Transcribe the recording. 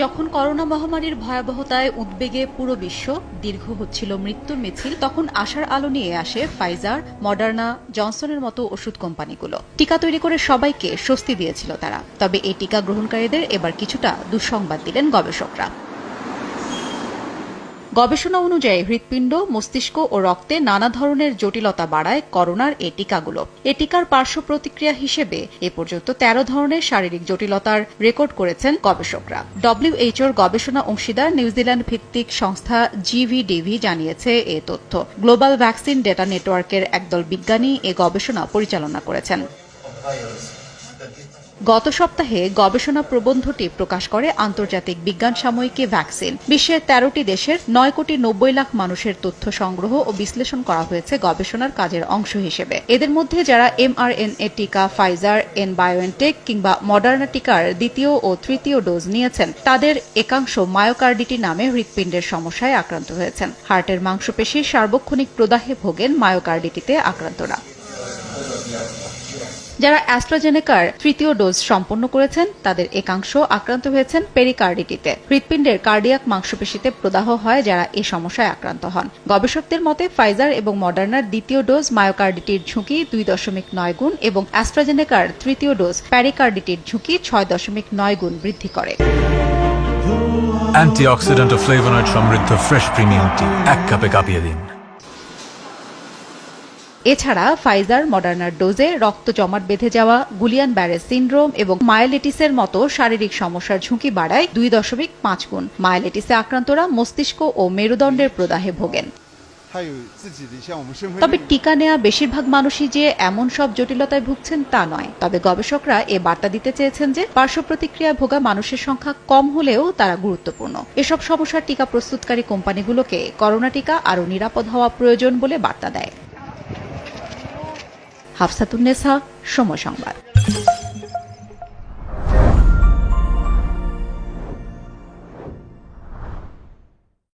যখন করোনা মহামারীর ভয়াবহতায় উদ্বেগে পুরো বিশ্ব, দীর্ঘ হচ্ছিল মৃত্যুর মিছিল, তখন আশার আলো নিয়ে আসে ফাইজার, মডার্না, জনসনের মতো ওষুধ কোম্পানিগুলো। টিকা তৈরি করে সবাইকে স্বস্তি দিয়েছিল তারা। তবে এই টিকা গ্রহণকারীদের এবার কিছুটা দুঃসংবাদ দিলেন গবেষকরা। গবেষণা অনুযায়ী হৃৎপিণ্ড, মস্তিষ্ক ও রক্তে নানা ধরনের জটিলতা বাড়ায় করোনার এই টিকাগুলো। এ টিকার পার্শ্ব প্রতিক্রিয়া হিসেবে এ পর্যন্ত ১৩ ধরনের শারীরিক জটিলতার রেকর্ড করেছেন গবেষকরা। ডব্লিউএইচওর গবেষণা অংশীদার নিউজিল্যান্ড ভিত্তিক সংস্থা জিভিডিভি জানিয়েছে এ তথ্য। গ্লোবাল ভ্যাকসিন ডেটা নেটওয়ার্কের একদল বিজ্ঞানী এ গবেষণা পরিচালনা করেছেন। গত সপ্তাহে গবেষণা প্রবন্ধটি প্রকাশ করে আন্তর্জাতিক বিজ্ঞান সাময়িকী ভ্যাকসিন। বিশ্বের ১৩টি দেশের ৯ কোটি ৯০ লাখ মানুষের তথ্য সংগ্রহ ও বিশ্লেষণ করা হয়েছে গবেষণার কাজের অংশ হিসেবে। এদের মধ্যে যারা এমআরএনএ টিকা ফাইজার, বায়োএনটেক কিংবা মডার্না টিকার দ্বিতীয় ও তৃতীয় ডোজ নিয়েছেন, তাদের একাংশ মায়োকার্ডিটি নামে হৃৎপিণ্ডের সমস্যায় আক্রান্ত হয়েছেন। হার্টের মাংসপেশির সার্বক্ষণিক প্রদাহে ভোগেন মায়োকার্ডিটিতে আক্রান্তরা। যারা অ্যাস্ট্রাজেনেকার তৃতীয় ডোজ সম্পন্ন করেছেন, তাদের একাংশ আক্রান্ত হয়েছেন পেরিকার্ডিটিতে। হৃৎপিণ্ডের কার্ডিয়াক মাংসপেশিতে প্রদাহ হয় যারা এ সমস্যায় আক্রান্ত হন। গবেষকদের মতে ফাইজার এবং মডার্নার দ্বিতীয় ডোজ মায়োকার্ডিটির ঝুঁকি ২.৯ গুণ এবং অ্যাস্ট্রাজেনেকার তৃতীয় ডোজ প্যারিকার্ডিটির ঝুঁকি ৬.৯ গুণ বৃদ্ধি করে। অ্যান্টিঅক্সিডেন্ট ও ফ্লেভোনয়েড সমৃদ্ধ ফ্রেশ প্রিমিয়াম টি এক কাপে কাঁপিয়ে দিন। এছাড়া ফাইজার, মডার্নার ডোজে রক্ত জমাট বেঁধে যাওয়া, গুলিয়ান ব্যারেজ সিন্ড্রোম এবং মায়োলিটিসের মতো শারীরিক সমস্যার ঝুঁকি বাড়ায় ২.৫ গুণ। মায়োলিটিসে আক্রান্তরা মস্তিষ্ক ও মেরুদণ্ডের প্রদাহে ভোগেন। তবে টিকা নেওয়া বেশিরভাগ মানুষই যে এমন সব জটিলতায় ভুগছেন তা নয়। তবে গবেষকরা এ বার্তা দিতে চেয়েছেন যে পার্শ্ব প্রতিক্রিয়ায় ভোগা মানুষের সংখ্যা কম হলেও তারা গুরুত্বপূর্ণ। এসব সমস্যার টিকা প্রস্তুতকারী কোম্পানিগুলোকে করোনা টিকা আরও নিরাপদ হওয়া প্রয়োজন বলে বার্তা দেয়। হাফসাতুন্নেসা, সময় সংবাদ।